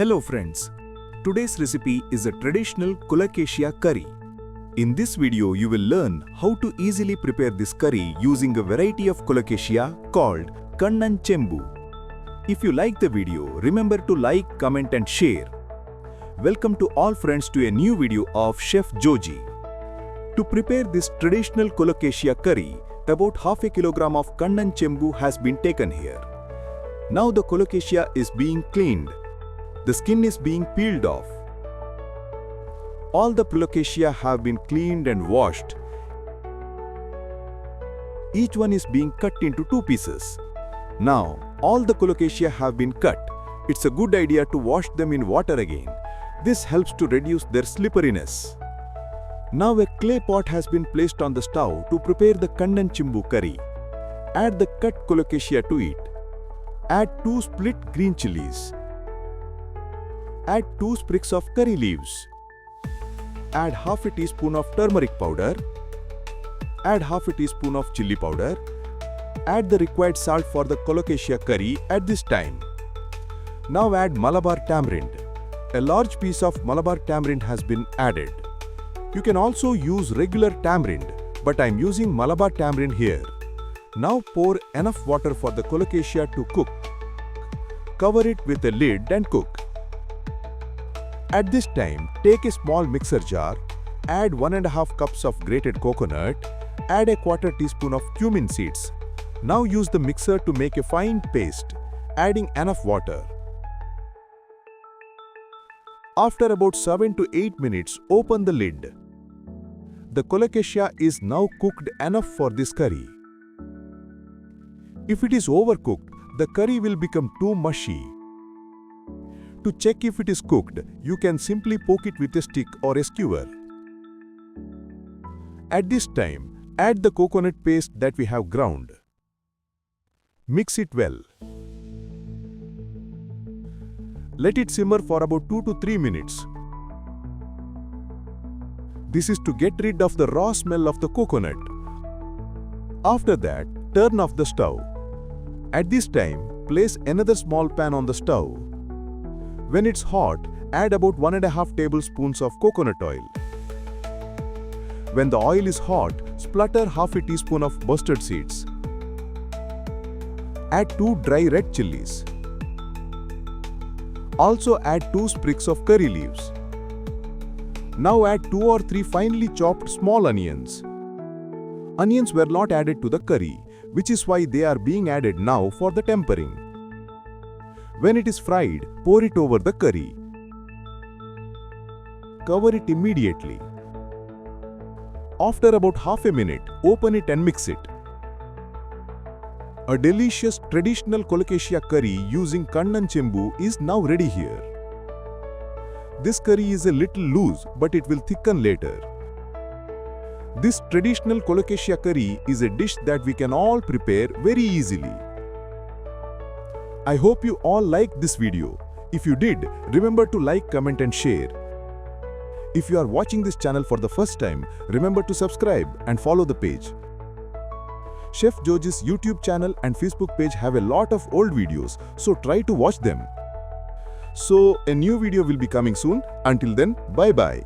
Hello friends, today's recipe is a traditional Colocasia curry. In this video you will learn how to easily prepare this curry using a variety of Colocasia called Chembu. If you like the video, remember to like, comment and share. Welcome to all friends to a new video of Chef Joji. To prepare this traditional Colocasia curry, about half a kilogram of Chembu has been taken here. Now the Colocasia is being cleaned. The skin is being peeled off. All the Colocasia have been cleaned and washed. Each one is being cut into 2 pieces. Now, all the Colocasia have been cut. It's a good idea to wash them in water again. This helps to reduce their slipperiness. Now a clay pot has been placed on the stove to prepare the Chembu curry. Add the cut Colocasia to it. Add 2 split green chilies. Add 2 sprigs of curry leaves. Add half a teaspoon of turmeric powder. Add half a teaspoon of chili powder. Add the required salt for the Colocasia curry at this time. Now add Malabar tamarind. A large piece of Malabar tamarind has been added. You can also use regular tamarind, but I am using Malabar tamarind here. Now pour enough water for the Colocasia to cook. Cover it with a lid and cook. At this time, take a small mixer jar, add 1.5 cups of grated coconut, add a quarter teaspoon of cumin seeds. Now use the mixer to make a fine paste, adding enough water. After about 7 to 8 minutes, open the lid. The Colocasia is now cooked enough for this curry. If it is overcooked, the curry will become too mushy. To check if it is cooked, you can simply poke it with a stick or a skewer. At this time, add the coconut paste that we have ground. Mix it well. Let it simmer for about 2 to 3 minutes. This is to get rid of the raw smell of the coconut. After that, turn off the stove. At this time, place another small pan on the stove. When it's hot, add about 1.5 tablespoons of coconut oil. When the oil is hot, splutter half a teaspoon of mustard seeds. Add 2 dry red chilies. Also add 2 sprigs of curry leaves. Now add 2 or 3 finely chopped small onions. Onions were not added to the curry, which is why they are being added now for the tempering. When it is fried, pour it over the curry. Cover it immediately. After about half a minute, open it and mix it. A delicious traditional Colocasia curry using Chembu is now ready here. This curry is a little loose, but it will thicken later. This traditional Colocasia curry is a dish that we can all prepare very easily. I hope you all liked this video. If you did, remember to like, comment and share. If you are watching this channel for the first time, remember to subscribe and follow the page. Chef Joji's YouTube channel and Facebook page have a lot of old videos, so try to watch them. So, a new video will be coming soon. Until then, bye-bye.